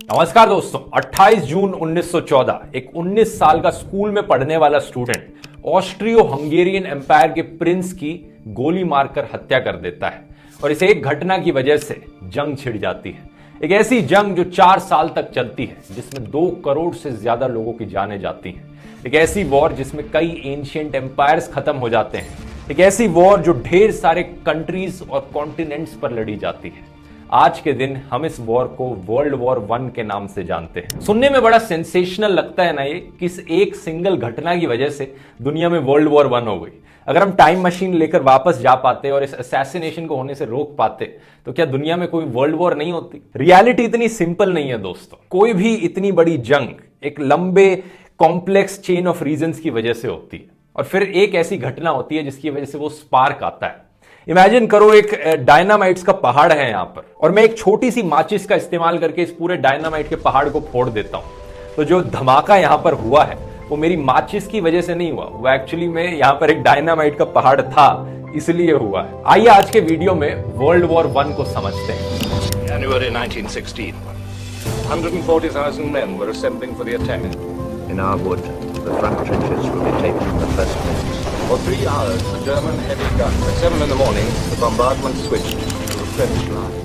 नमस्कार दोस्तों, 28 जून 1914 एक 19 साल का स्कूल में पढ़ने वाला स्टूडेंट ऑस्ट्रियो हंगेरियन एम्पायर के प्रिंस की गोली मारकर हत्या कर देता है और इस एक घटना की वजह से जंग छिड़ जाती है। एक ऐसी जंग जो 4 साल तक चलती है, जिसमें 2 करोड़ से ज्यादा लोगों की जानें जाती हैं। एक ऐसी वॉर जिसमें कई एंशिएंट एम्पायर्स खत्म हो जाते हैं। एक ऐसी वॉर जो ढेर सारे कंट्रीज और कॉन्टिनेंट्स पर लड़ी जाती है। आज के दिन हम इस वॉर को वर्ल्ड वॉर 1 के नाम से जानते हैं। सुनने में बड़ा सेंसेशनल लगता है ना ये, कि इस एक सिंगल घटना की वजह से दुनिया में वर्ल्ड वॉर 1 हो गई। अगर हम टाइम मशीन लेकर वापस जा पाते और इस असैसिनेशन को होने से रोक पाते तो क्या दुनिया में कोई वर्ल्ड वॉर नहीं होती? रियलिटी इतनी सिंपल नहीं है दोस्तों। कोई भी इतनी बड़ी जंग एक लंबे कॉम्प्लेक्स चेन ऑफ रीजंस की वजह से होती है और फिर एक ऐसी घटना होती है जिसकी वजह से वो स्पार्क आता है। इमेजिन करो, एक डायनामाइट्स का पहाड़ है यहां पर और मैं एक छोटी सी माचिस का इस्तेमाल करके इस पूरे डायनामाइट के पहाड़ को फोड़ देता हूं। तो जो धमाका यहां पर हुआ है वो मेरी माचिस की वजह से नहीं हुआ, वो एक्चुअली में यहां पर एक डायनामाइट का पहाड़ था, इसलिए हुआ है। आइए आज के वीडियो में वर्ल्ड वॉर 1 को समझते हैं। January 1916. 140,000 men were assembling for the attack. In our wood, the front trenches will be taken in the first minutes. For 3 hours, the German heavy guns. At 7 in the morning, the bombardment switched to the French line.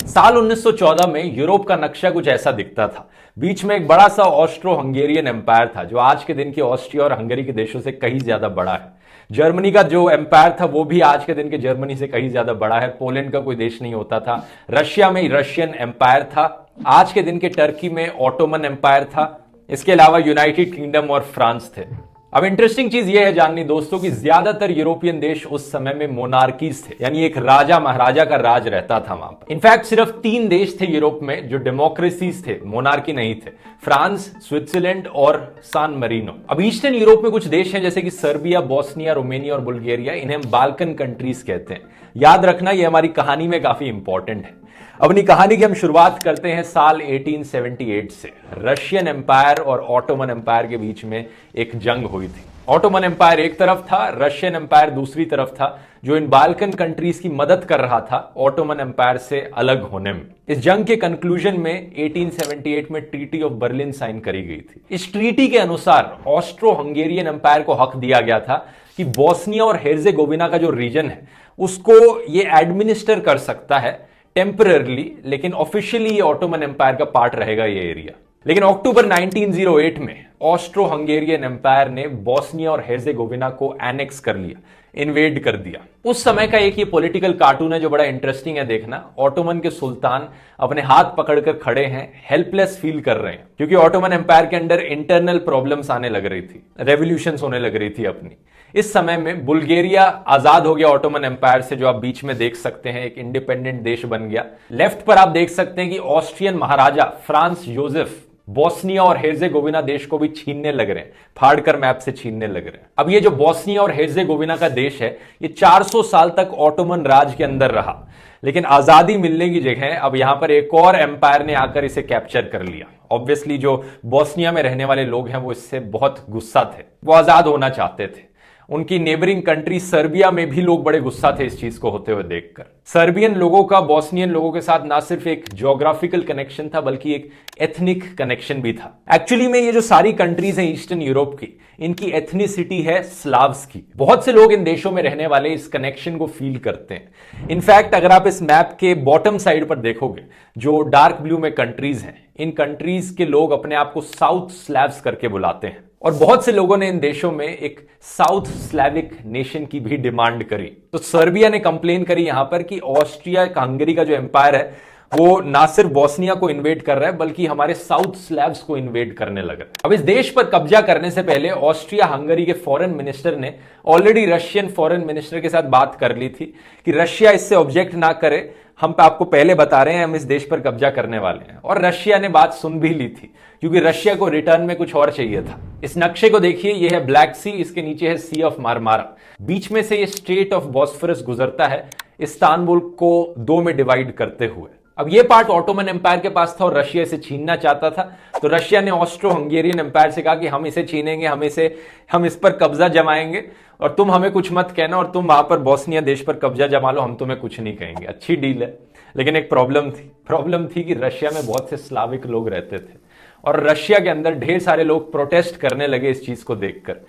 साल 1914 में Europe का नक्शा कुछ ऐसा दिखता था। बीच में एक बड़ा सा ऑस्ट्रो हंगेरियन एम्पायर था जो आज के दिन के ऑस्ट्रिया और हंगरी के देशों से कहीं ज्यादा बड़ा है। जर्मनी का जो एम्पायर था वो भी आज के दिन के जर्मनी से कहीं ज्यादा बड़ा है। पोलैंड का कोई देश नहीं होता था। रशिया में रशियन एम्पायर था। आज के दिन के टर्की में ऑटोमन एम्पायर था। इसके अलावा यूनाइटेड किंगडम और फ्रांस थे। अब इंटरेस्टिंग चीज यह है जाननी दोस्तों कि ज्यादातर यूरोपियन देश उस समय में मोनार्कीज थे, यानी एक राजा महाराजा का राज रहता था वहां पर। इनफैक्ट सिर्फ 3 देश थे यूरोप में जो डेमोक्रेसीज थे, मोनार्की नहीं थे। फ्रांस, स्विट्जरलैंड और सान मरीनो। अब ईस्टर्न यूरोप में कुछ देश हैं जैसे कि सर्बिया, बोस्निया, रोमेनिया और बुल्गारिया। इन्हें हम बाल्कन कंट्रीज कहते हैं। याद रखना, ये हमारी कहानी में काफी इंपॉर्टेंट है। अपनी कहानी की हम शुरुआत करते हैं साल 1878 से। रशियन एम्पायर और ऑटोमन एम्पायर के बीच में एक जंग हुई थी। ऑटोमन एम्पायर एक तरफ था, रशियन एम्पायर दूसरी तरफ था, जो इन बाल्कन कंट्रीज की मदद कर रहा था ऑटोमन एम्पायर से अलग होने में। इस जंग के कंक्लूजन में 1878 में ट्रीटी ऑफ बर्लिन साइन करी गई थी। इस ट्रीटी के अनुसार ऑस्ट्रो हंगेरियन एम्पायर को हक दिया गया था कि बोस्निया और हेर्जेगोविना का जो रीजन है उसको ये एडमिनिस्टर कर सकता है टेम्पररली, लेकिन ऑफिशियली ये ऑटोमन एम्पायर का पार्ट रहेगा ये एरिया। लेकिन अक्टूबर 1908 में ऑस्ट्रो हंगेरियन एम्पायर ने बोस्निया और हेर्जेगोविना को एनेक्स कर लिया, इन्वेड कर दिया। उस समय का एक ये पॉलिटिकल कार्टून है जो बड़ा इंटरेस्टिंग है देखना। ऑटोमन के सुल्तान अपने हाथ पकड़कर खड़े हैं, हेल्पलेस फील कर रहे हैं, क्योंकि ऑटोमन एम्पायर के अंदर इंटरनल प्रॉब्लम्स आने लग रही थी, रेवोल्यूशंस होने लग रही थी अपनी। इस समय में बुल्गारिया आजाद हो गया ऑटोमन एम्पायर से, जो आप बीच में देख सकते हैं, एक इंडिपेंडेंट देश बन गया। लेफ्ट पर आप देख सकते हैं कि ऑस्ट्रियन महाराजा फ्रांस जोसेफ बोस्निया और हेर्जेगोविना देश को भी छीनने लग रहे हैं, फाड़कर मैप से छीनने लग रहे हैं। अब ये जो बोस्निया और हेर्जेगोविना का देश है ये 400 साल तक ऑटोमन राज के अंदर रहा, लेकिन आजादी मिलने की जगह अब यहां पर एक और एम्पायर ने आकर इसे कैप्चर कर लिया। ऑब्वियसली जो बोस्निया में रहने वाले लोग हैं वो इससे बहुत गुस्सा थे, वो आजाद होना चाहते थे। उनकी नेबरिंग कंट्री सर्बिया में भी लोग बड़े गुस्सा थे इस चीज को होते हुए देखकर। सर्बियन लोगों का बोस्नियन लोगों के साथ ना सिर्फ एक ज्योग्राफिकल कनेक्शन था बल्कि एक एथनिक कनेक्शन भी था। एक्चुअली में ये जो सारी कंट्रीज हैं ईस्टर्न यूरोप की, इनकी एथनिसिटी है स्लाव्स की। बहुत से लोग इन देशों में रहने वाले इस कनेक्शन को फील करते हैं। इनफैक्ट अगर आप इस मैप के बॉटम साइड पर देखोगे, जो डार्क ब्लू में कंट्रीज हैं, इन कंट्रीज के लोग अपने आप को साउथ स्लैव्स करके बुलाते हैं और बहुत से लोगों ने इन देशों में एक साउथ स्लैविक नेशन की भी डिमांड करी। तो सर्बिया ने कंप्लेन करी यहां पर कि ऑस्ट्रिया हंगरी का जो एम्पायर है वो ना सिर्फ बोस्निया को इन्वेड कर रहा है बल्कि हमारे साउथ स्लैव्स को इन्वेड करने लगा। अब इस देश पर कब्जा करने से पहले ऑस्ट्रिया हंगरी के फॉरेन मिनिस्टर ने ऑलरेडी रशियन फॉरेन मिनिस्टर के साथ बात कर ली थी कि रशिया इससे ऑब्जेक्ट ना करे, हम आपको पहले बता रहे हैं हम इस देश पर कब्जा करने वाले हैं। और रशिया ने बात सुन भी ली थी क्योंकि रशिया को रिटर्न में कुछ और चाहिए था। इस नक्शे को देखिए, ये है ब्लैक सी, इसके नीचे है सी ऑफ मारमारा, बीच में से ये स्ट्रेट ऑफ बॉस्फोरस गुजरता है इस्तांबुल को 2 में डिवाइड करते हुए। अब ये पार्ट ऑटोमन एम्पायर के पास था और रशिया इसे छीनना चाहता था, तो रशिया ने ऑस्ट्रो हंगेरियन एम्पायर से कहा कि हम इसे छीनेंगे, हम इस पर कब्जा जमाएंगे और तुम हमें कुछ मत कहना और तुम वहां पर बोस्निया देश पर कब्जा जमा लो, हम तुम्हें कुछ नहीं कहेंगे। अच्छी डील है। लेकिन एक प्रॉब्लम थी कि रशिया में बहुत से स्लाविक लोग रहते थे और रशिया के अंदर ढेर सारे लोग प्रोटेस्ट करने लगे इस चीज को देखकर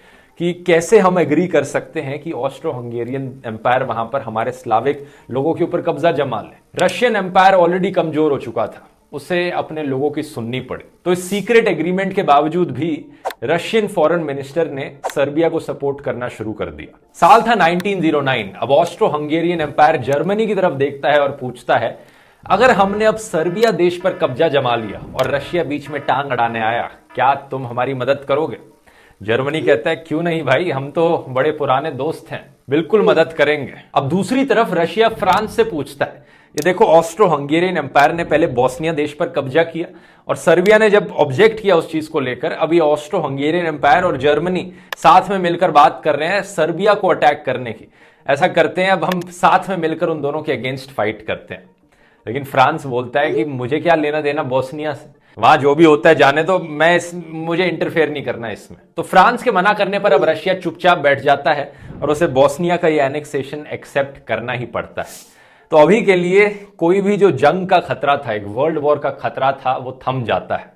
कि कैसे हम एग्री कर सकते हैं कि ऑस्ट्रो हंगेरियन एम्पायर वहां पर हमारे स्लाविक लोगों के ऊपर कब्जा जमा ले। रशियन एम्पायर ऑलरेडी कमजोर हो चुका था, उसे अपने लोगों की सुननी पड़ी। तो इस सीक्रेट एग्रीमेंट के बावजूद भी रशियन फॉरेन मिनिस्टर ने सर्बिया को सपोर्ट करना शुरू कर दिया। साल था 1909। अब ऑस्ट्रो हंगेरियन एम्पायर जर्मनी की तरफ देखता है और पूछता है, अगर हमने अब सर्बिया देश पर कब्जा जमा लिया और रशिया बीच में टांग अड़ाने आया, क्या तुम हमारी मदद करोगे? जर्मनी कहता है, क्यों नहीं भाई, हम तो बड़े पुराने दोस्त हैं, बिल्कुल मदद करेंगे। अब दूसरी तरफ रशिया फ्रांस से पूछता है, ये देखो ऑस्ट्रो हंगेरियन एम्पायर ने पहले बोस्निया देश पर कब्जा किया और सर्बिया ने जब ऑब्जेक्ट किया उस चीज को लेकर, अभी ऑस्ट्रो हंगेरियन एम्पायर और जर्मनी साथ में मिलकर बात कर रहे हैं सर्बिया को अटैक करने की। ऐसा करते हैं, अब हम साथ में मिलकर उन दोनों के अगेंस्ट फाइट करते हैं। लेकिन फ्रांस बोलता है कि मुझे क्या लेना देना बोस्निया से, वहां जो भी होता है जाने दो, मुझे इंटरफेयर नहीं करना इसमें। तो फ्रांस के मना करने पर अब रशिया चुपचाप बैठ जाता है और उसे बोस्निया का ये एनेक्सेशन एक्सेप्ट करना ही पड़ता है। तो अभी के लिए कोई भी जो जंग का खतरा था, एक वर्ल्ड वॉर का खतरा था, वो थम जाता है।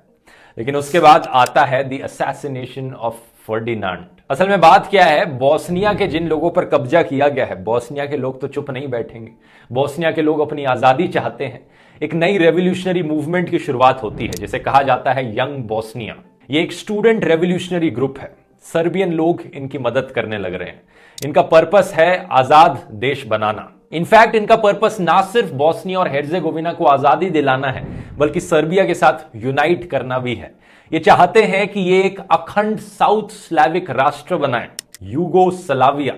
लेकिन उसके बाद आता है द असैसिनेशन ऑफ फर्डिनांड। असल में बात क्या है, बोस्निया के जिन लोगों पर कब्जा किया गया है, बोस्निया के लोग तो चुप नहीं बैठेंगे। बोस्निया के लोग अपनी आजादी चाहते हैं। एक नई रेवोल्यूशनरी मूवमेंट की शुरुआत होती है जिसे कहा जाता है यंग बोस्निया। ये एक स्टूडेंट रेवोल्यूशनरी ग्रुप है। सर्बियन लोग इनकी मदद करने लग रहे हैं। इनका पर्पस है आजाद देश बनाना। इनफैक्ट इनका पर्पस ना सिर्फ बोस्निया और हेर्जेगोविना को आजादी दिलाना है, बल्कि सर्बिया के साथ यूनाइट करना भी है। ये चाहते हैं कि ये एक अखंड साउथ स्लाविक राष्ट्र बनाए, यूगोस्लाविया।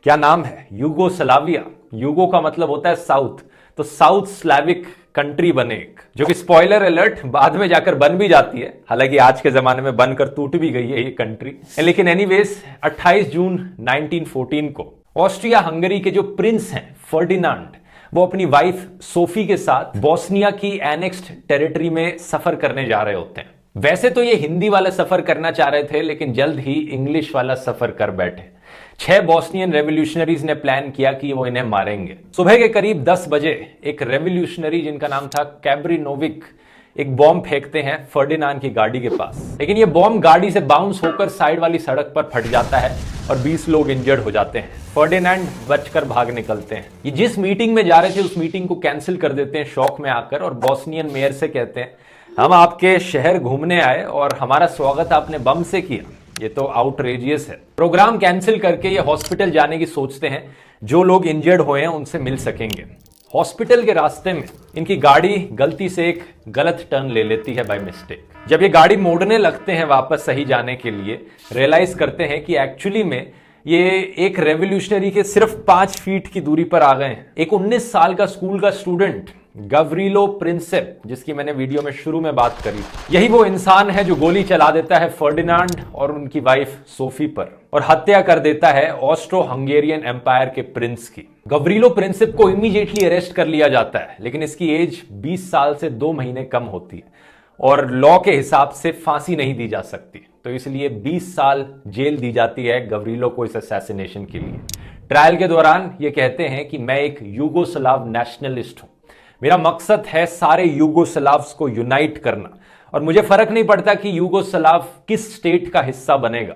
क्या नाम है, यूगोस्लाविया। यूगो का मतलब होता है साउथ, तो साउथ स्लाविक कंट्री बने एक, जो कि स्पॉइलर अलर्ट बाद में जाकर बन भी जाती है। हालांकि आज के जमाने में बनकर टूट भी गई है ये कंट्री। लेकिन एनीवेज 28 जून 1914 को ऑस्ट्रिया हंगरी के जो प्रिंस हैं फर्डिनांड, वो अपनी वाइफ सोफी के साथ बोस्निया की एनेक्स्ड टेरिटरी में सफर करने जा रहे होते हैं। वैसे तो ये हिंदी वाला सफर करना चाह रहे थे, लेकिन जल्द ही इंग्लिश वाला सफर कर बैठे। 6 बोस्नियन रेवोल्यूशनरीज ने प्लान किया कि वो इन्हें मारेंगे। सुबह के करीब 10 बजे एक रेवोल्यूशनरी जिनका नाम था कैब्रिनोविक एक बॉम्ब फेंकते हैं फर्डिनांड की गाड़ी के पास। लेकिन ये बॉम्ब गाड़ी से बाउंस होकर साइड वाली सड़क पर फट जाता है और 20 लोग इंजर्ड हो जाते हैं। फर्डिनांड बचकर भाग निकलते हैं। ये जिस मीटिंग में जा रहे थे उस मीटिंग को कैंसिल कर देते हैं शौक में आकर, और बोस्नियन मेयर से कहते हैं, हम आपके शहर घूमने आए और हमारा स्वागत आपने बम से किया, ये तो आउटरेजियस है। प्रोग्राम कैंसिल करके ये हॉस्पिटल जाने की सोचते हैं, जो लोग इंजर्ड हुए हैं उनसे मिल सकेंगे। हॉस्पिटल के रास्ते में इनकी गाड़ी गलती से एक गलत टर्न ले लेती है बाय मिस्टेक। जब ये गाड़ी मोड़ने लगते हैं वापस सही जाने के लिए, रियलाइज करते हैं कि एक्चुअली में ये एक रेवोल्यूशनरी के सिर्फ 5 फीट की दूरी पर आ गए हैं। एक 19 साल का स्कूल का स्टूडेंट गवरीलो प्रिंसेप, जिसकी मैंने वीडियो में शुरू में बात करी, यही वो इंसान है जो गोली चला देता है फर्डिनांड और उनकी वाइफ सोफी पर और हत्या कर देता है ऑस्ट्रो हंगेरियन एम्पायर के प्रिंस की। गवरीलो प्रिंसेप को इमीडिएटली अरेस्ट कर लिया जाता है, लेकिन इसकी एज 20 साल से 2 महीने कम होती है और लॉ के हिसाब से फांसी नहीं दी जा सकती, तो इसलिए 20 साल जेल दी जाती है गवरीलो को इस असैसिनेशन के लिए। ट्रायल के दौरान ये कहते हैं कि मैं एक यूगोस्लाव नेशनलिस्ट हूं, मेरा मकसद है सारे यूगोस्लाव्स को यूनाइट करना और मुझे फर्क नहीं पड़ता कि यूगोस्लाव किस स्टेट का हिस्सा बनेगा,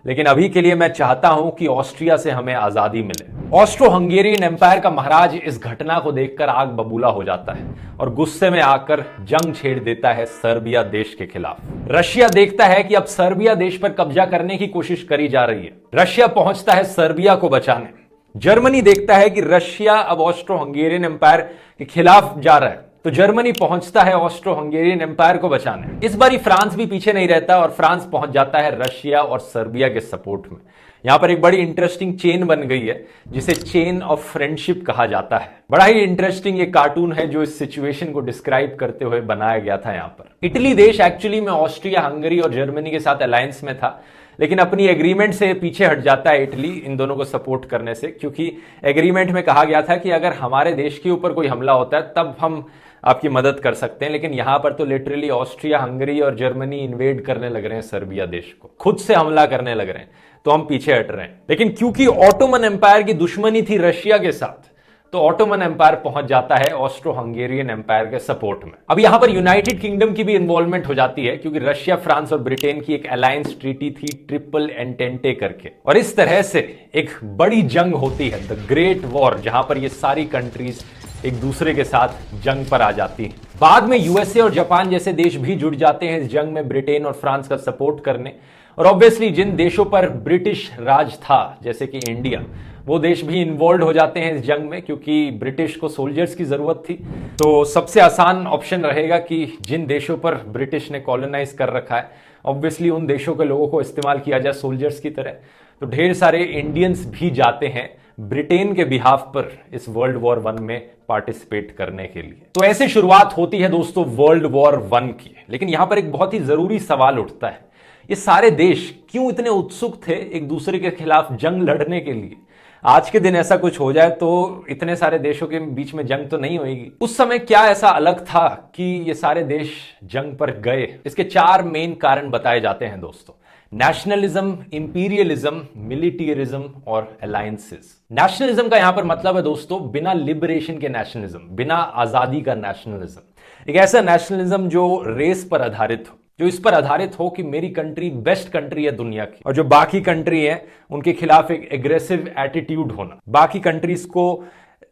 लेकिन अभी के लिए मैं चाहता हूं कि ऑस्ट्रिया से हमें आजादी मिले। ऑस्ट्रो हंगेरियन एम्पायर का महाराज इस घटना को देखकर आग बबूला हो जाता है और गुस्से में आकर जंग छेड़ देता है सर्बिया देश के खिलाफ। रशिया देखता है कि अब सर्बिया देश पर कब्जा करने की कोशिश करी जा रही है। रशिया पहुंचता है सर्बिया को बचाने। जर्मनी देखता है कि रशिया अब ऑस्ट्रो हंगेरियन एम्पायर के खिलाफ जा रहा है, तो जर्मनी पहुंचता है ऑस्ट्रो हंगेरियन एम्पायर को बचाने। इस बारी फ्रांस भी पीछे नहीं रहता और फ्रांस पहुंच जाता है रशिया और सर्बिया के सपोर्ट में। यहां पर एक बड़ी इंटरेस्टिंग चेन बन गई है जिसे चेन ऑफ फ्रेंडशिप कहा जाता है। बड़ा ही इंटरेस्टिंग ये कार्टून है जो इस सिचुएशन को डिस्क्राइब करते हुए बनाया गया था। यहां पर इटली देश एक्चुअली में ऑस्ट्रिया हंगरी और जर्मनी के साथ अलायंस में था, लेकिन अपनी एग्रीमेंट से पीछे हट जाता है इटली इन दोनों को सपोर्ट करने से, क्योंकि एग्रीमेंट में कहा गया था कि अगर हमारे देश के ऊपर कोई हमला होता है तब हम आपकी मदद कर सकते हैं। लेकिन यहां पर तो लिटरली ऑस्ट्रिया हंगरी और जर्मनी इन्वेड करने लग रहे हैं सर्बिया देश को, खुद से हमला करने लग रहे हैं, तो हम पीछे हट रहे हैं। लेकिन क्योंकि ऑटोमन एम्पायर की दुश्मनी थी रशिया के साथ, तो ऑटोमन एम्पायर पहुंच जाता है ऑस्ट्रो हंगेरियन एम्पायर के सपोर्ट में। अब यहां पर यूनाइटेड किंगडम की भी इन्वॉल्वमेंट हो जाती है, क्योंकि रशिया, फ्रांस और ब्रिटेन की एक अलायंस ट्रीटी थी ट्रिपल एंटेंटे करके, और इस तरह से एक बड़ी जंग होती है, द ग्रेट वॉर, जहां पर ये सारी कंट्रीज एक दूसरे के साथ जंग पर आ जाती है। बाद में यूएसए और जापान जैसे देश भी जुड़ जाते हैं इस जंग में ब्रिटेन और फ्रांस का सपोर्ट करने, और ऑब्वियसली जिन देशों पर ब्रिटिश राज था, जैसे कि इंडिया, वो देश भी इन्वॉल्व हो जाते हैं इस जंग में, क्योंकि ब्रिटिश को सोल्जर्स की जरूरत थी। तो सबसे आसान ऑप्शन रहेगा कि जिन देशों पर ब्रिटिश ने कॉलोनाइज कर रखा है, ऑब्वियसली उन देशों के लोगों को इस्तेमाल किया जाए सोल्जर्स की तरह। तो ढेर सारे इंडियंस भी जाते हैं ब्रिटेन के बिहाफ पर इस वर्ल्ड वॉर वन में पार्टिसिपेट करने के लिए। तो ऐसे शुरुआत होती है दोस्तों वर्ल्ड वॉर वन की। लेकिन यहां पर एक बहुत ही जरूरी सवाल उठता है, ये सारे देश क्यों इतने उत्सुक थे एक दूसरे के खिलाफ जंग लड़ने के लिए? आज के दिन ऐसा कुछ हो जाए तो इतने सारे देशों के बीच में जंग तो नहीं होगी। उस समय क्या ऐसा अलग था कि ये सारे देश जंग पर गए? इसके 4 मेन कारण बताए जाते हैं दोस्तों: नेशनलिज्म, इंपीरियलिज्म, मिलिटेरिज्म और अलायंसेस। नेशनलिज्म का यहां पर मतलब है दोस्तों बिना लिबरेशन के नेशनलिज्म, बिना आजादी का नेशनलिज्म। एक ऐसा नेशनलिज्म जो रेस पर आधारित हो, जो इस पर आधारित हो कि मेरी कंट्री बेस्ट कंट्री है दुनिया की, और जो बाकी कंट्री है उनके खिलाफ एक एग्रेसिव एटीट्यूड होना, बाकी कंट्रीज को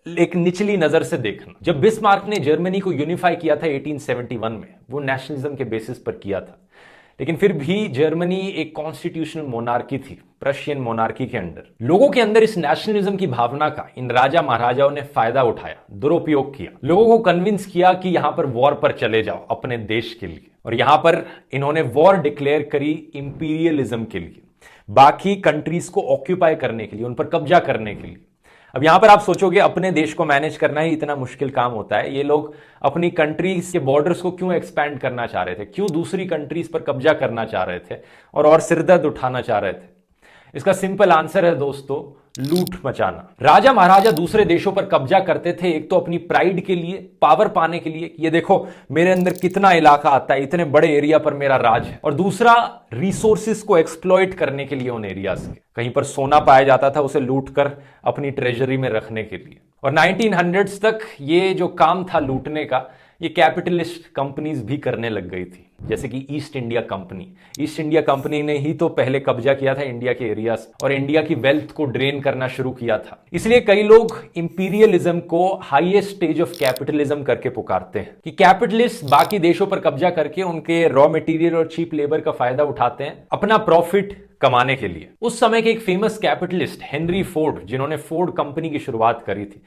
एक निचली नजर से देखना। जब बिस्मार्क ने जर्मनी को यूनिफाई किया था 1871 में, वो नेशनलिज्म के बेसिस पर किया था। लेकिन फिर भी जर्मनी एक कॉन्स्टिट्यूशनल मोनार्की थी, प्रशियन मोनार्की के अंडर। लोगों के अंदर इस नेशनलिज्म की भावना का इन राजा महाराजाओं ने फायदा उठाया, दुरुपयोग किया, लोगों को कन्विंस किया कि यहां पर वॉर पर चले जाओ अपने देश के लिए। और यहां पर इन्होंने वॉर डिक्लेयर करी इंपीरियलिज्म के लिए, बाकी कंट्रीज को ऑक्यूपाई करने के लिए, उन पर कब्जा करने के लिए। अब यहां पर आप सोचोगे अपने देश को मैनेज करना ही इतना मुश्किल काम होता है, ये लोग अपनी कंट्रीज के बॉर्डर्स को क्यों एक्सपैंड करना चाह रहे थे, क्यों दूसरी कंट्रीज पर कब्जा करना चाह रहे थे और सिरदर्द उठाना चाह रहे थे? इसका सिंपल आंसर है दोस्तों, लूट मचाना। राजा महाराजा दूसरे देशों पर कब्जा करते थे, एक तो अपनी प्राइड के लिए, पावर पाने के लिए, ये देखो मेरे अंदर कितना इलाका आता है, इतने बड़े एरिया पर मेरा राज है, और दूसरा रिसोर्सेज को एक्सप्लॉइट करने के लिए उन एरियाज के। कहीं पर सोना पाया जाता था, उसे लूट कर अपनी ट्रेजरी में रखने के लिए। और 1900s तक ये जो काम था लूटने का, ये कैपिटलिस्ट कंपनीज भी करने लग गई थी, जैसे कि east India company. East India company ने ही तो पहले कब्जा किया था इंडिया के एरियाज और इंडिया की वेल्थ को ड्रेन करना शुरू किया था। इसलिए कई लोग इंपीरियलिज्म को हाईएस्ट स्टेज ऑफ कैपिटलिज्म करके पुकारते हैं कि कैपिटलिस्ट बाकी देशों पर कब्जा करके उनके रॉ मटेरियल और चीप लेबर का फायदा उठाते हैं अपना प्रॉफिट कमाने के लिए। उस समय के एक फेमस कैपिटलिस्ट हेनरी फोर्ड, जिन्होंने फोर्ड कंपनी की शुरुआत करी थी,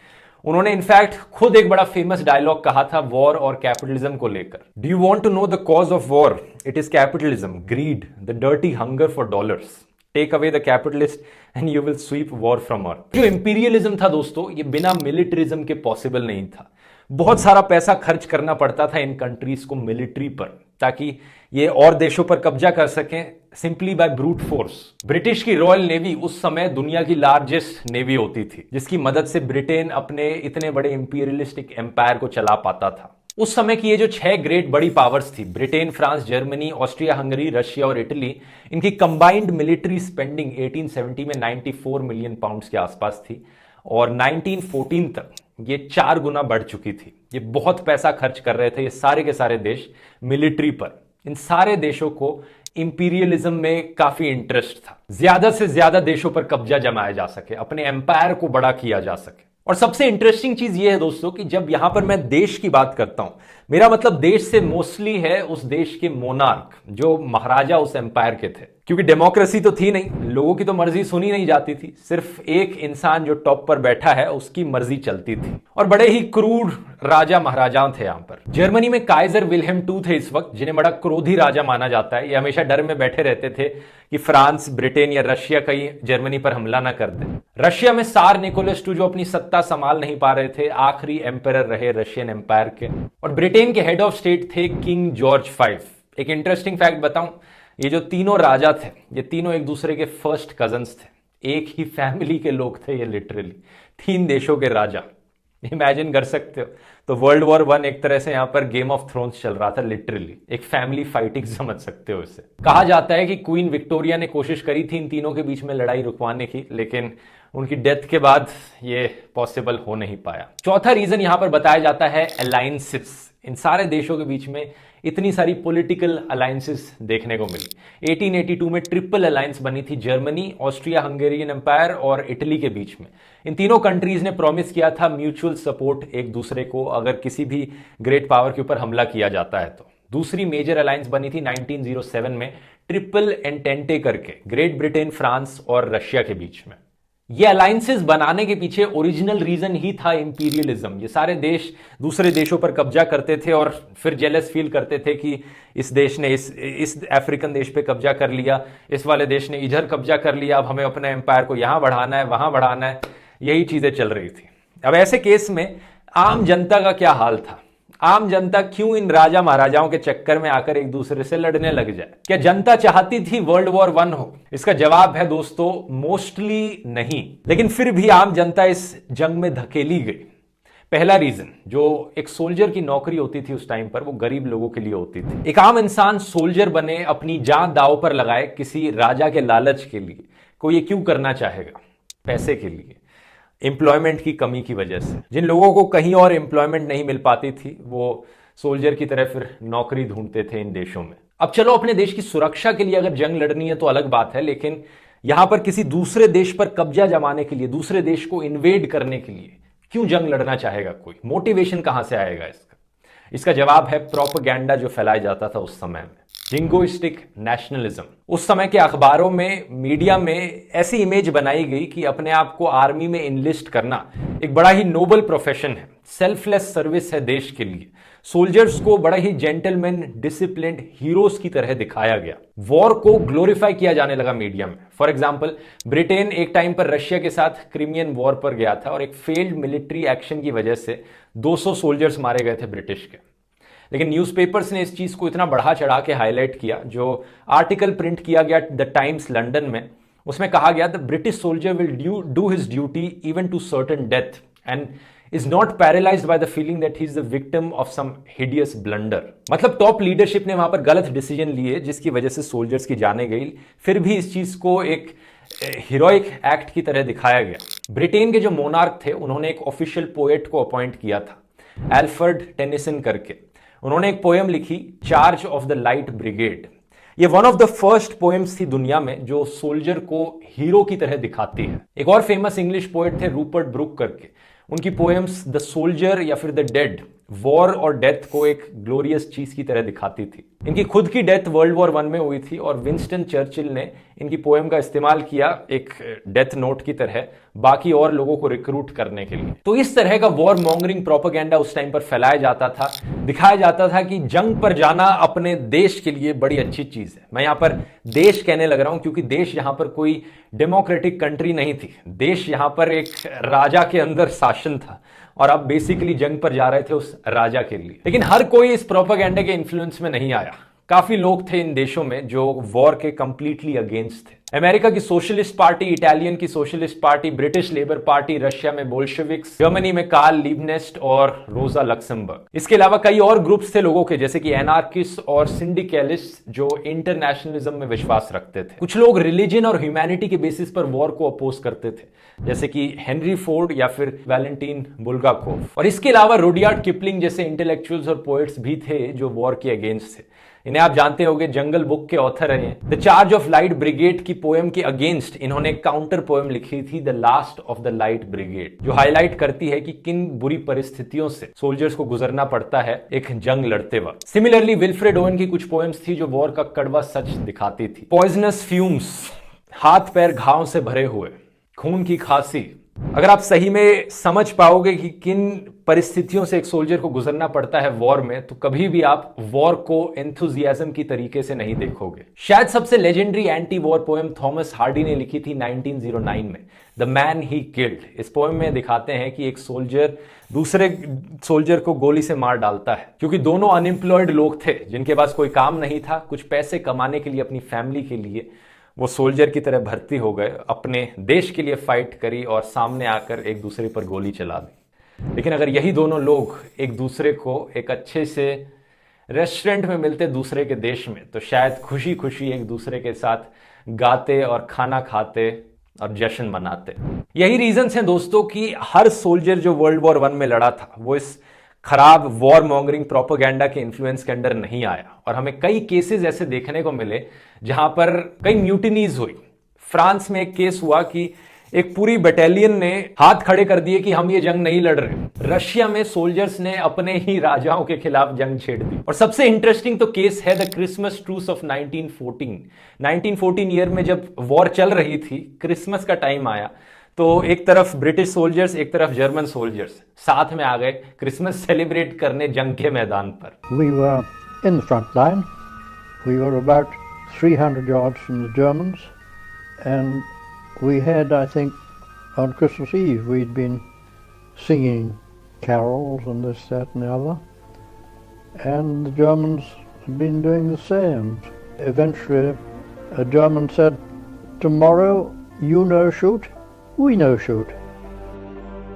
उन्होंने इनफैक्ट खुद एक बड़ा फेमस डायलॉग कहा था वॉर और कैपिटलिज्म को लेकर। Do you want to know the cause of war? It is capitalism, greed, the dirty hunger for dollars. Take away the capitalist and you will sweep war from earth. जो imperialism था दोस्तों, ये बिना militarism के possible नहीं था। बहुत सारा पैसा खर्च करना पड़ता था इन कंट्रीज को मिलिट्री पर, ताकि ये और देशों पर कब्जा कर सकें simply by brute force. British की रॉयल नेवी उस समय दुनिया की लार्जेस्ट नेवी होती थी, जिसकी मदद से ब्रिटेन अपने इतने बड़े इंपीरियलिस्टिक एम्पायर को चला पाता था। उस समय की ये जो 6 ग्रेट बड़ी पावर्स थी, Britain, France, Germany, Austria Hungary, Russia और इटली, इनकी कंबाइंड मिलिट्री स्पेंडिंग 1870 में 94 मिलियन पाउंड्स के आसपास थी, और 1914 तक ये 4 गुना बढ़ चुकी थी। ये बहुत पैसा खर्च कर रहे थे ये सारे के सारे देश मिलिट्री पर। इन सारे देशों को इंपीरियलिज्म में काफी इंटरेस्ट था, ज्यादा से ज्यादा देशों पर कब्जा जमाया जा सके, अपने एम्पायर को बड़ा किया जा सके। और सबसे इंटरेस्टिंग चीज यह है दोस्तों कि जब यहां पर मैं देश की बात करता हूं, मेरा मतलब देश से मोस्टली है उस देश के मोनार्क, जो महाराजा उस एम्पायर के थे। क्योंकि डेमोक्रेसी तो थी नहीं, लोगों की तो मर्जी सुनी नहीं जाती थी, सिर्फ एक इंसान जो टॉप पर बैठा है उसकी मर्जी चलती थी। और बड़े ही क्रूर राजा महाराजाओं थे यहां पर। जर्मनी में काइजर विल्हेम II थे इस वक्त, जिन्हें बड़ा क्रोधी राजा माना जाता है। ये हमेशा डर में बैठे रहते थे कि फ्रांस, ब्रिटेन या रशिया कहीं जर्मनी पर हमला ना कर दे। रशिया में सार निकोलस II, जो अपनी सत्ता संभाल नहीं पा रहे थे, आखिरी एम्पायर रहे रशियन एम्पायर के। और ब्रिटेन के हेड ऑफ स्टेट थे किंग जॉर्ज V। एक इंटरेस्टिंग फैक्ट बताऊं, ये जो तीनों राजा थे, ये तीनों एक दूसरे के फर्स्ट कजन्स थे। एक ही फैमिली के लोग थे ये, लिटरली 3 देशों के राजा। इमेजिन कर सकते हो। तो वर्ल्ड वॉर 1 एक तरह से यहां पर गेम ऑफ थ्रोन्स चल रहा था, लिटरली एक फैमिली फाइटिंग समझ सकते हो इसे। कहा जाता है कि क्वीन विक्टोरिया ने कोशिश करी थी इन तीनों के बीच में लड़ाई रुकवाने की, लेकिन उनकी डेथ के बाद ये पॉसिबल हो नहीं पाया। चौथा रीजन यहां पर बताया जाता है अलायंसेस। इन सारे देशों के बीच में इतनी सारी पॉलिटिकल अलायंसेस देखने को मिली। 1882 में ट्रिपल अलायंस बनी थी जर्मनी, ऑस्ट्रिया हंगेरियन एम्पायर और इटली के बीच में। इन तीनों कंट्रीज ने प्रॉमिस किया था म्यूचुअल सपोर्ट एक दूसरे को अगर किसी भी ग्रेट पावर के ऊपर हमला किया जाता है तो। दूसरी मेजर अलायंस बनी थी 1907 में ट्रिपल एंटेंटे करके, ग्रेट ब्रिटेन, फ्रांस और रशिया के बीच में। ये अलायंसेस बनाने के पीछे ओरिजिनल रीजन ही था इंपीरियलिज्म। ये सारे देश दूसरे देशों पर कब्जा करते थे और फिर जेलस फील करते थे कि इस देश ने इस अफ्रीकन देश पे कब्जा कर लिया, इस वाले देश ने इधर कब्जा कर लिया, अब हमें अपने एम्पायर को यहां बढ़ाना है, वहां बढ़ाना है। यही चीजें चल रही थी। अब ऐसे केस में आम जनता का क्या हाल था? आम जनता क्यों इन राजा महाराजाओं के चक्कर में आकर एक दूसरे से लड़ने लग जाए? क्या जनता चाहती थी वर्ल्ड वॉर 1 हो? इसका जवाब है दोस्तों, मोस्टली नहीं। लेकिन फिर भी आम जनता इस जंग में धकेली गई। पहला रीजन, जो एक सोल्जर की नौकरी होती थी उस टाइम पर, वो गरीब लोगों के लिए होती थी। एक आम इंसान सोल्जर बने, अपनी जान दांव पर लगाए किसी राजा के लालच के लिए। कोई ये क्यों करना चाहेगा? पैसे के लिए, एम्प्लॉयमेंट की कमी की वजह से। जिन लोगों को कहीं और एम्प्लॉयमेंट नहीं मिल पाती थी वो सोल्जर की तरह फिर नौकरी ढूंढते थे इन देशों में। अब चलो, अपने देश की सुरक्षा के लिए अगर जंग लड़नी है तो अलग बात है, लेकिन यहां पर किसी दूसरे देश पर कब्जा जमाने के लिए, दूसरे देश को इन्वेड करने के लिए क्यों जंग लड़ना चाहेगा कोई? मोटिवेशन कहां से आएगा इसका? इसका जवाब है प्रोपेगेंडा जो फैलाया जाता था उस समय में, जिंगोइस्टिक नेशनलिज्म। उस समय के अखबारों में, मीडिया में ऐसी इमेज बनाई गई कि अपने आप को आर्मी में इनलिस्ट करना एक बड़ा ही नोबल प्रोफेशन है, सेल्फलेस सर्विस है देश के लिए। सोल्जर्स को बड़ा ही जेंटलमैन, डिसिप्लिन्ड हीरोज की तरह दिखाया गया। वॉर को ग्लोरीफाई किया जाने लगा मीडिया में। फॉर एग्जाम्पल, ब्रिटेन एक टाइम पर रशिया के साथ क्रीमियन वॉर पर गया था और एक फेल्ड मिलिट्री एक्शन की वजह से 200 सोल्जर्स मारे गए थे ब्रिटिश के। लेकिन न्यूज़पेपर्स ने इस चीज को इतना बढ़ा चढ़ा के हाईलाइट किया। जो आर्टिकल प्रिंट किया गया द टाइम्स लंदन में, उसमें कहा गया the British soldier will do his duty even to certain death and is not paralyzed by the feeling that he is the victim of some hideous blunder। मतलब top leadership ने वहां पर गलत decision लिए जिसकी वजह से सोल्जर्स की जाने गई, फिर भी इस चीज को एक हीरोइक एक्ट की तरह दिखाया गया। ब्रिटेन के जो मोनार्क थे उन्होंने एक ऑफिशियल पोएट को अपॉइंट किया था, एल्फ्रेड टेनिसन करके। उन्होंने एक पोएम लिखी, charge of the light brigade. ये one of the first poems थी दुनिया में जो सोल्जर को हीरो की तरह दिखाती है। एक और फेमस इंग्लिश पोएट थे रूपर्ट ब्रुक करके, उनकी पोएम्स द सोल्जर या फिर द डेड, वॉर और डेथ को एक ग्लोरियस चीज की तरह दिखाती थी। इनकी खुद की डेथ वर्ल्ड वॉर 1 में हुई थी और विंस्टन चर्चिल ने इनकी पोएम का इस्तेमाल किया एक डेथ नोट की तरह बाकी और लोगों को रिक्रूट करने के लिए। तो इस तरह का वॉर मॉन्गरिंग प्रोपेगेंडा उस टाइम पर फैलाया जाता था। दिखाया जाता था कि जंग पर जाना अपने देश के लिए बड़ी अच्छी चीज है। मैं यहां पर देश कहने लग रहा हूं क्योंकि देश यहां पर कोई डेमोक्रेटिक कंट्री नहीं थी। देश यहां पर एक राजा के अंदर शासन था और आप बेसिकली जंग पर जा रहे थे उस राजा के लिए। लेकिन हर कोई इस प्रोपेगेंडा के इन्फ्लुएंस में नहीं आया। काफी लोग थे इन देशों में जो वॉर के कंप्लीटली अगेंस्ट थे। अमेरिका की सोशलिस्ट पार्टी, इटालियन की socialist party, British labour party, Russia में बोल्शेविक्स, जर्मनी में कार्ल लिबनेस्ट और रोजा लक्समबर्ग। इसके अलावा कई और ग्रुप्स थे लोगों के, जैसे कि एनार्किस्ट और सिंडिकलिस्ट जो इंटरनेशनलिज्म में विश्वास रखते थे। कुछ लोग रिलीजन और ह्यूमैनिटी के बेसिस पर वॉर को अपोज करते थे, जैसे कि हेनरी फोर्ड या फिर वैलेंटीन बुल्गाकोव। और इसके अलावा रुडयार्ड किपलिंग जैसे इंटेलेक्चुअल्स और पोएट्स भी थे जो वॉर के अगेंस्ट थे। इन्हें आप जानते होंगे, जंगल बुक के ऑथर हैं। The charge of light brigade की पोएम के अगेंस्ट इन्होंने एक काउंटर पोएम लिखी थी, the last of the light brigade, जो हाईलाइट करती है कि किन बुरी परिस्थितियों से सोल्जर्स को गुजरना पड़ता है एक जंग लड़ते वक्त। सिमिलरली विल्फ्रेड ओवन की कुछ पोएम्स थी जो वॉर का कड़वा सच दिखाती थी। पॉइजनस फ्यूम्स, हाथ पैर घाव से भरे हुए, खून की खांसी। अगर आप सही में समझ पाओगे कि किन परिस्थितियों से एक सोल्जर को गुजरना पड़ता है वॉर में, तो कभी भी आप वॉर को एंथुजियाज्म की तरीके से नहीं देखोगे। शायद सबसे legendary anti war poem Thomas Hardy ने लिखी थी 1909 में, द मैन ही किल्ड। इस पोएम में दिखाते हैं कि एक सोल्जर दूसरे सोल्जर को गोली से मार डालता है क्योंकि दोनों अनएम्प्लॉयड लोग थे जिनके पास कोई काम नहीं था। कुछ पैसे कमाने के लिए अपनी फैमिली के लिए वो सोल्जर की तरह भर्ती हो गए, अपने देश के लिए फाइट करी और सामने आकर एक दूसरे पर गोली चला दी। लेकिन अगर यही दोनों लोग एक दूसरे को एक अच्छे से रेस्टोरेंट में मिलते दूसरे के देश में, तो शायद खुशी खुशी एक दूसरे के साथ गाते और खाना खाते और जश्न मनाते। यही रीजंस हैं दोस्तों कि हर सोल्जर जो वर्ल्ड वॉर 1 में लड़ा था वो इस खराब वॉर मॉन्गरिंग प्रोपेगेंडा के इन्फ्लुएंस के अंडर नहीं आया, और हमें कई केसेस ऐसे देखने को मिले जहां पर कई म्यूटिनीज हुई। फ्रांस में एक केस हुआ कि एक पूरी बटालियन ने हाथ खड़े कर दिए कि हम ये जंग नहीं लड़ रहे। रशिया में सोल्जर्स ने अपने ही राजाओं के खिलाफ जंग छेड़ दी। और सबसे इंटरेस्टिंग तो केस है the Christmas truce of 1914। 1914 year में जब वॉर चल रही थी, क्रिसमस का टाइम आया, तो एक तरफ ब्रिटिश सोल्जर्स, एक तरफ जर्मन सोल्जर्स साथ में आ गए क्रिसमस सेलिब्रेट करने जंग के मैदान पर। We were in the front line. We were about 300 yards from the Germans, and we had, I think, on Christmas Eve, we'd been singing carols and this, that, and the other, and the Germans had been doing the same. Eventually, a German said, "Tomorrow, you no shoot, we no shoot."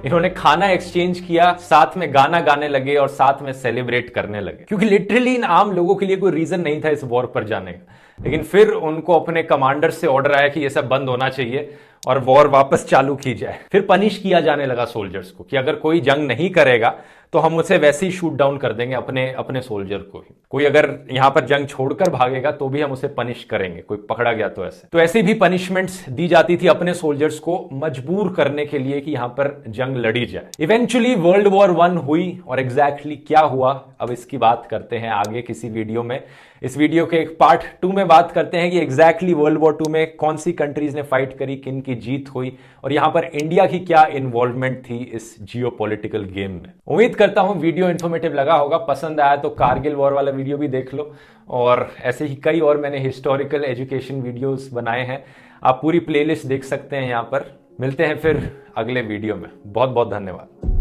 इन्होंने खाना exchange किया, साथ में गाना गाने लगे और साथ में सेलिब्रेट करने लगे, क्योंकि लिटरली इन आम लोगों के लिए कोई रीजन नहीं था इस वॉर पर जाने का। लेकिन फिर उनको अपने कमांडर से ऑर्डर आया कि ये सब बंद होना चाहिए और वॉर वापस चालू की जाए। फिर पनिश किया जाने लगा सोल्जर्स को कि अगर कोई जंग नहीं करेगा तो हम उसे वैसे ही शूट डाउन कर देंगे, अपने सोल्जर को ही। कोई अगर यहां पर जंग छोड़कर भागेगा तो भी हम उसे पनिश करेंगे, कोई पकड़ा गया तो ऐसी भी पनिशमेंट्स दी जाती थी अपने सोल्जर्स को मजबूर करने के लिए कि यहां पर जंग लड़ी जाए। इवेंचुअली वर्ल्ड वॉर 1 हुई, और एग्जैक्टली क्या हुआ अब इसकी बात करते हैं आगे किसी वीडियो में। इस वीडियो के एक पार्ट 2 में बात करते हैं कि एग्जैक्टली वर्ल्ड वॉर 2 में कौन सी कंट्रीज ने फाइट करी, किन की जीत हुई, और यहां पर इंडिया की क्या इन्वॉल्वमेंट थी इस जियोपॉलिटिकल गेम में। उम्मीद करता हूं वीडियो इन्फॉर्मेटिव लगा होगा। पसंद आया तो कारगिल वॉर वाला वीडियो भी देख लो, और ऐसे ही कई और मैंने हिस्टोरिकल एजुकेशन वीडियोस बनाए हैं, आप पूरी प्लेलिस्ट देख सकते हैं यहां पर। मिलते हैं फिर अगले वीडियो में। बहुत बहुत धन्यवाद।